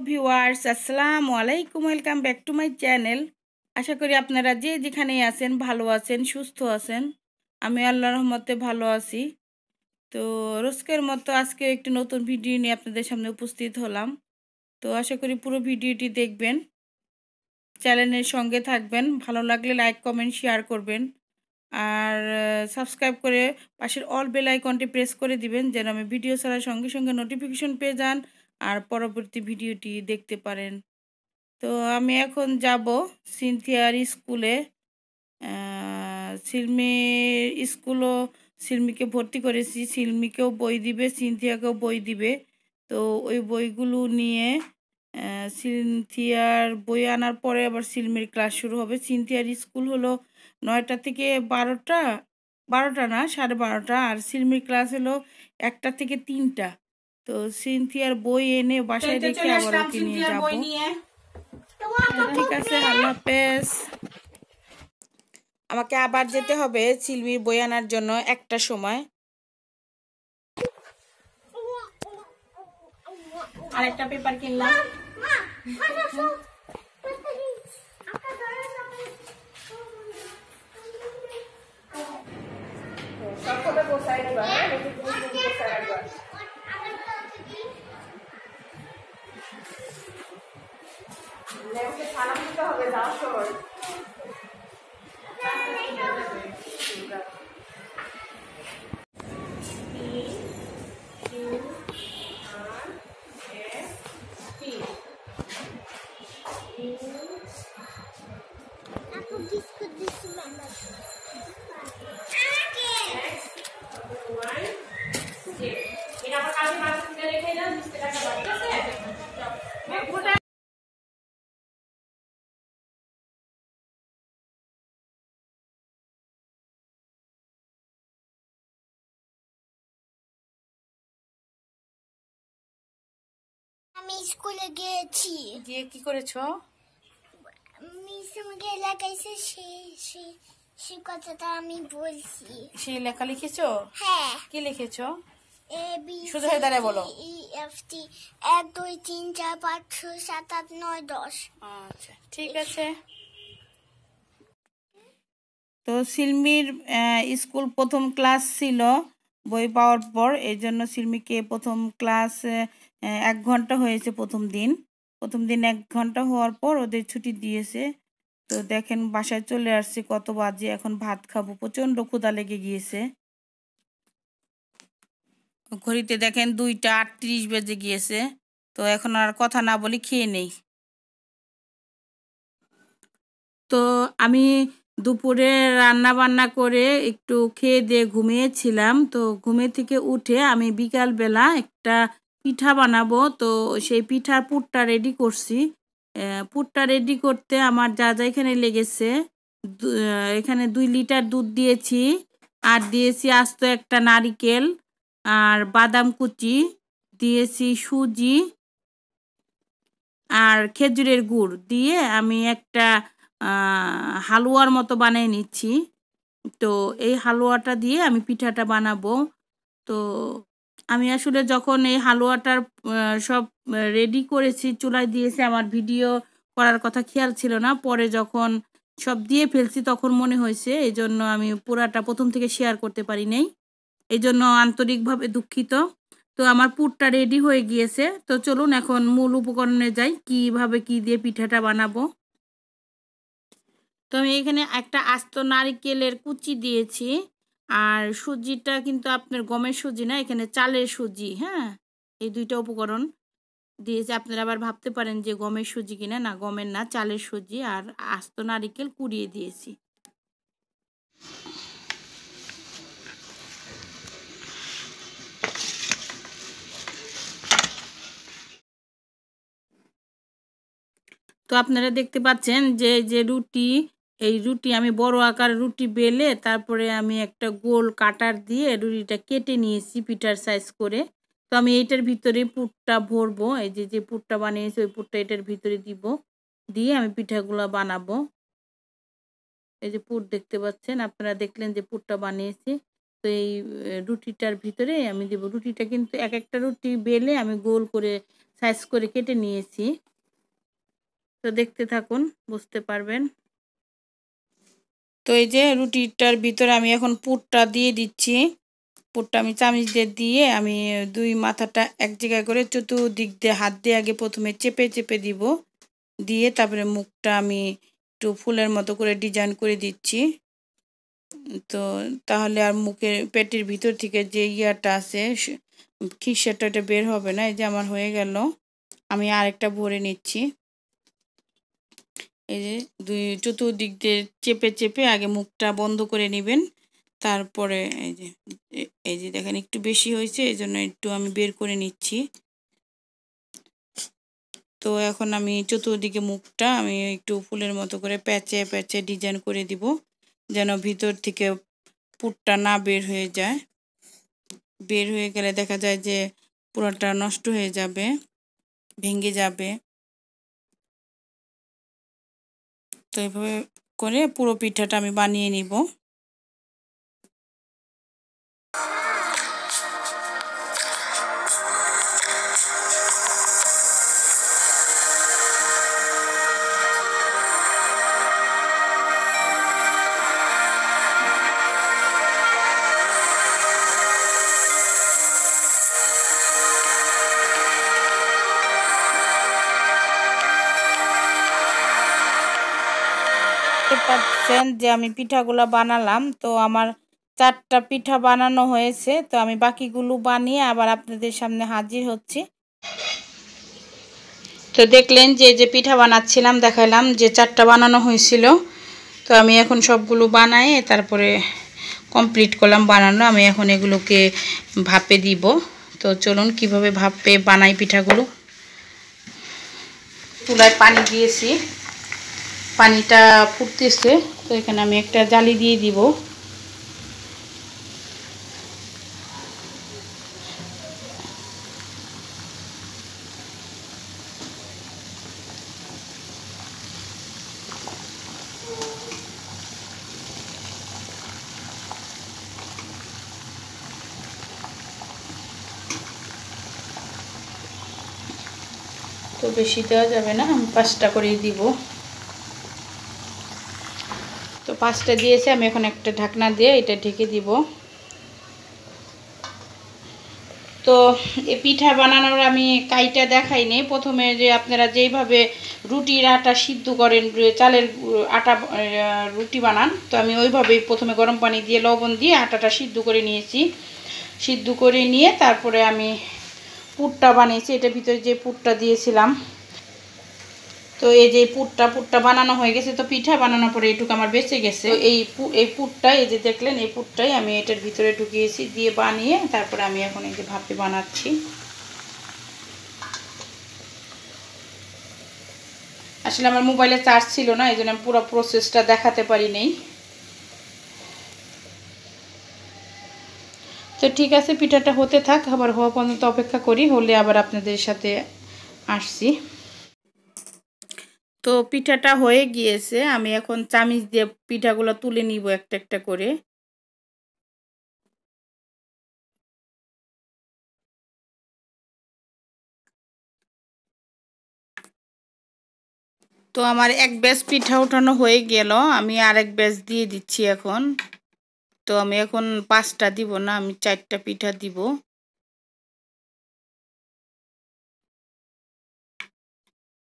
Viewers আসসালামু আলাইকুম, welcome back to my channel. আশা করি আপনারা যে যেখানেই আছেন ভালো আছেন, সুস্থ আছেন। আমি আল্লাহর রহমতে ভালো আছি। তো রোজকের মতো আজকে একটি নতুন ভিডিও নিয়ে আপনাদের সামনে উপস্থিত হলাম। তো আশা করি পুরো ভিডিওটি দেখবেন, চ্যানেলের সঙ্গে থাকবেন। ভালো লাগলে লাইক কমেন্ট শেয়ার করবেন, আর সাবস্ক্রাইব করে পাশের অল বেল আইকনটি প্রেস করে দিবেন, যেন আমি ভিডিও ছাড়ার সঙ্গে সঙ্গে নোটিফিকেশন পেয়ে যান আর পরবর্তী ভিডিওটি দেখতে পারেন। তো আমি এখন যাব সিনথিয়ার স্কুলে। সিলমির স্কুলও সিলমিকে ভর্তি করেছি, সিলমিকেও বই দিবে, সিনথিয়াকেও বই দিবে। তো ওই বইগুলো নিয়ে সিনথিয়ার বই আনার পরে আবার সিলমির ক্লাস শুরু হবে। সিনথিয়ার স্কুল হলো 9টা থেকে 12টা, 12টা না 12:30, আর সিলমির ক্লাস হলো 1টা থেকে 3টা। তো সিনথিয়ার বই এনে বাসায় রেখে আবার ওকে নিয়ে যাবো। ঠিক আছে, আল্লাহ হাফেজ। আমাকে আবার যেতে হবে সিলমির বই আনার জন্য 1টার সময়। আরেকটা পেপার কিনলাম। সালাম দিতে হবে যাওয়ার সময়। আমি স্কুলে গিয়েছি। গিয়ে কি করেছো? মিস আমাকে লেখাইছে সেই কথাটা আমি বলছি। সেই লেখা লিখেছো? হ্যাঁ। কি লিখেছো? এ বি শুধু হয়ে দাঁড়ায় বলো। E F T 1 2 3 4 5 6 7 8 9 10। আচ্ছা ঠিক আছে। তো সিলমির স্কুল প্রথম ক্লাস ছিল বই পাওয়ার পর, এই জন্য সিলমিকে প্রথম ক্লাস 1 ঘন্টা হয়েছে। প্রথম দিন 1 ঘন্টা হওয়ার পর ওদের ছুটি দিয়েছে। তো দেখেন বাসায় চলে আসছি, কত বাজে, এখন ভাত খাবো, প্রচণ্ড ক্ষুধা লেগে গিয়েছে। ঘড়িতে দেখেন 2টা 38 বেজে গিয়েছে। তো এখন আর কথা না বলি, খেয়ে নেই। তো আমি দুপুরে রান্না বান্না করে একটু খেয়ে দিয়ে ঘুমিয়েছিলাম। তো ঘুমে থেকে উঠে আমি বিকালবেলা একটা পিঠা বানাবো। তো সেই পিঠার পুরটা রেডি করছি। পুরটা রেডি করতে আমার যা যা এখানে লেগেছে, এখানে 2 লিটার দুধ দিয়েছি, আর দিয়েছি আস্ত একটা নারিকেল, আর বাদাম কুচি দিয়েছি, সুজি আর খেজুরের গুড় দিয়ে আমি একটা হালুয়ার মতো বানিয়ে নিচ্ছি। তো এই হালুয়াটা দিয়ে আমি পিঠাটা বানাবো। তো আমি আসলে যখন এই হালুয়াটার সব রেডি করেছি, চুলায় দিয়েছি, আমার ভিডিও করার কথা খেয়াল ছিল না। পরে যখন সব দিয়ে ফেলছি তখন মনে হয়েছে, এই জন্য আমি পুরাটা প্রথম থেকে শেয়ার করতে পারি নাই, এই জন্য আন্তরিকভাবে দুঃখিত। তো আমার পুরটা রেডি হয়ে গিয়েছে। তো চলুন এখন মূল উপকরণে যাই, কিভাবে কি দিয়ে পিঠাটা বানাবো। তো আমি এখানে একটা আস্ত নারকেলের কুচি দিয়েছি, আর সুজিটা কিন্তু আপনার গমের সুজি না, এখানে চালের সুজি। হ্যাঁ, এই 2টা উপকরণ দিয়েছি। আপনারা আবার ভাবতে পারেন যে গমের সুজি কিনা, না গমের না, চালের সুজি, আর আস্ত নারকেল কুড়িয়ে দিয়েছি। তো আপনারা দেখতে পাচ্ছেন যে যে রুটি, এই রুটি আমি বড় আকার রুটি বেলে তারপরে আমি একটা গোল কাটার দিয়ে রুটিটা কেটে নিয়েছি পিঠার সাইজ করে। তো আমি এইটার ভিতরে পুরটা ভরবো, এই যে যে পুরটা বানিয়েছি ওই পুরটা এটার ভিতরে দিব, দিয়ে আমি পিঠাগুলো বানাবো। এই যে পুর দেখতে পাচ্ছেন, আপনারা দেখলেন যে পুরটা বানিয়েছি। তো এই রুটিটার ভিতরে আমি দিব। রুটিটা কিন্তু এক একটা রুটি বেলে আমি গোল করে সাইজ করে কেটে নিয়েছি। তো দেখতে থাকুন, বুঝতে পারবেন। তো এই যে রুটিটার ভিতরে আমি এখন পুরটা দিয়ে দিচ্ছি। পুরটা আমি চামচ দিয়ে আমি দুই মাথাটা এক জায়গায় করে চতুর্দিক দিয়ে হাত দিয়ে আগে প্রথমে চেপে চেপে দিব, দিয়ে তারপরে মুখটা আমি একটু ফুলের মতো করে ডিজাইন করে দিচ্ছি। তো তাহলে আর মুখের পেটের ভিতর থেকে যে ইয়াটা আছে খিসাটা এটা বের হবে না। এই যে আমার হয়ে গেল, আমি আরেকটা ভরে নিচ্ছি। এই যে চতুর্দিক দিয়ে চেপে চেপে আগে মুখটা বন্ধ করে নেবেন, তারপরে এই যে দেখেন একটু বেশি হয়েছে, এই জন্য একটু আমি বের করে নিচ্ছি। তো এখন আমি চতুর্দিকে মুখটা আমি একটু ফুলের মতো করে প্যাচে প্যাচে ডিজাইন করে দিব, যেন ভিতর থেকে পুরটা না বের হয়ে যায়। বের হয়ে গেলে দেখা যায় যে পুরোটা নষ্ট হয়ে যাবে, ভেঙে যাবে। তো এইভাবে করে পুরো পিঠাটা আমি বানিয়ে নিব। পাচ্ছেন যে আমি পিঠাগুলো বানালাম, তো আমার 4টা পিঠা বানানো হয়েছে। তো আমি বাকিগুলো বানিয়ে আবার আপনাদের সামনে হাজির হচ্ছি। তো দেখলেন যে পিঠা বানাচ্ছিলাম, দেখালাম যে 4টা বানানো হয়েছিল। তো আমি এখন সবগুলো বানায়ে তারপরে কমপ্লিট করলাম বানানো। আমি এখন এগুলোকে ভাপে দিব। তো চলুন কিভাবে ভাপে বানাই পিঠাগুলো। চুলায় পানি দিয়েছি, পানিটা ফুটতেছে। তো এখানে আমি একটা জালি দিয়ে দিব। তো বেশি দেওয়া যাবে না, আমি 5টা করেই দিব। তো 5টা দিয়েছি, আমি এখন একটা ঢাকনা দিয়ে এটা ঢেকে দিব। তো এই পিঠা বানানোর আমি কাইটা দেখাই নেই। প্রথমে যে আপনারা যেইভাবে রুটির আটা সিদ্ধ করেন, চালের আটা রুটি বানান, তো আমি ওইভাবেই প্রথমে গরম পানি দিয়ে লবণ দিয়ে আটাটা সিদ্ধ করে নিয়েছি। সিদ্ধ করে নিয়ে তারপরে আমি পুরটা বানিয়েছি। এটার ভিতরে যে পুরটা দিয়েছিলাম, তো এই যে পুরটা বানানো হয়ে গেছে। তো পিঠা বানানোর পরে এইটুকু আমার বেঁচে গেছে। এই পুরটা এই যে দেখলেন, এই পুরটাই আমি এটার ভিতরে ঢুকিয়েছি, দিয়ে বানিয়ে তারপরে আমি এখন এই যে ভাপে বানাচ্ছি। আসলে আমার মোবাইলে চার্জ ছিল না, এই জন্য আমি পুরো প্রসেসটা দেখাতে পারি নাই। তো ঠিক আছে, পিঠাটা হতে থাক, আবার হওয়া পর্যন্ত অপেক্ষা করি, হলে আবার আপনাদের সাথে আসছি। তো পিঠাটা হয়ে গিয়েছে, আমি এখন চামিচ দিয়ে পিঠাগুলো তুলে নিব একটা একটা করে। তো আমার এক ব্যাচ পিঠা উঠানো হয়ে গেল, আমি আরেক ব্যাচ দিয়ে দিচ্ছি এখন। তো আমি এখন 5টা দিব না, আমি 4টা পিঠা দিব।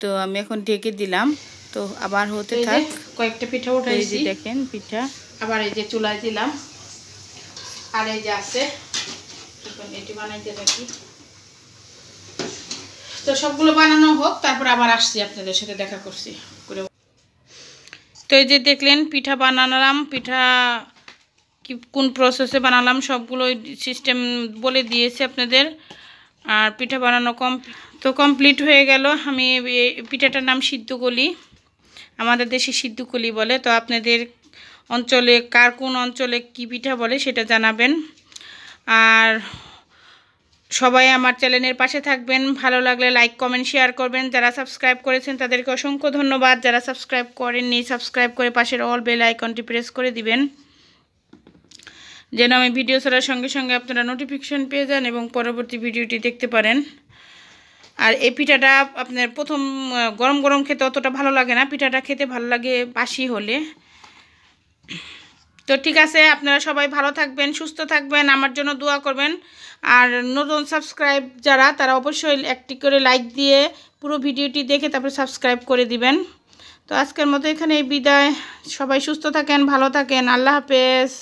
তো আমি এখন ঢেকে দিলাম। তো আবার হতে থাক। কয়েকটা পিঠা উঠাইছি, দেখেন পিঠা আবার এই যে চুলায় দিলাম। আর এই যে আছে, এটি বানাইতে থাকি। তো সবগুলো বানানো হোক, তারপর আবার আসছি, আপনাদের সাথে দেখা করছি করে। তো এই যে দেখলেন পিঠা বানালাম, পিঠা কোন প্রসেসে বানালাম সবগুলো সিস্টেম বলে দিয়েছি আপনাদের। আর পিঠা বানানো কমপ্লিট হয়ে গেল। আমি পিঠাটার নাম সিদ্ধকলি, আমাদের দেশে সিদ্ধকলি বলে। তো আপনাদের অঞ্চলে কোন অঞ্চলে কি পিঠা বলে সেটা জানাবেন। আর সবাই আমার চ্যানেলের পাশে থাকবেন, ভালো লাগলে লাইক কমেন্ট শেয়ার করবেন। যারা সাবস্ক্রাইব করেছেন তাদেরকে অসংখ্য ধন্যবাদ। যারা সাবস্ক্রাইব করেননি, সাবস্ক্রাইব করে পাশের অল বেল আইকনটি প্রেস করে দিবেন, যেন আমি ভিডিও ছাড়ার সঙ্গে সঙ্গে আপনারা নোটিফিকেশন পেয়ে যান এবং পরবর্তী ভিডিওটি দেখতে পারেন। আর এই পিঠাটা আপনার প্রথম গরম গরম খেতে অতটা ভালো লাগে না, পিঠাটা খেতে ভালো লাগে বাসি হলে। তো ঠিক আছে, আপনারা সবাই ভালো থাকবেন, সুস্থ থাকবেন, আমার জন্য দোয়া করবেন। আর নতুন সাবস্ক্রাইব যারা, তারা অবশ্যই একটি করে লাইক দিয়ে পুরো ভিডিওটি দেখে তারপরে সাবস্ক্রাইব করে দিবেন। তো আজকের মতো এখানেই বিদায়। সবাই সুস্থ থাকেন, ভালো থাকেন, আল্লাহ হাফেজ।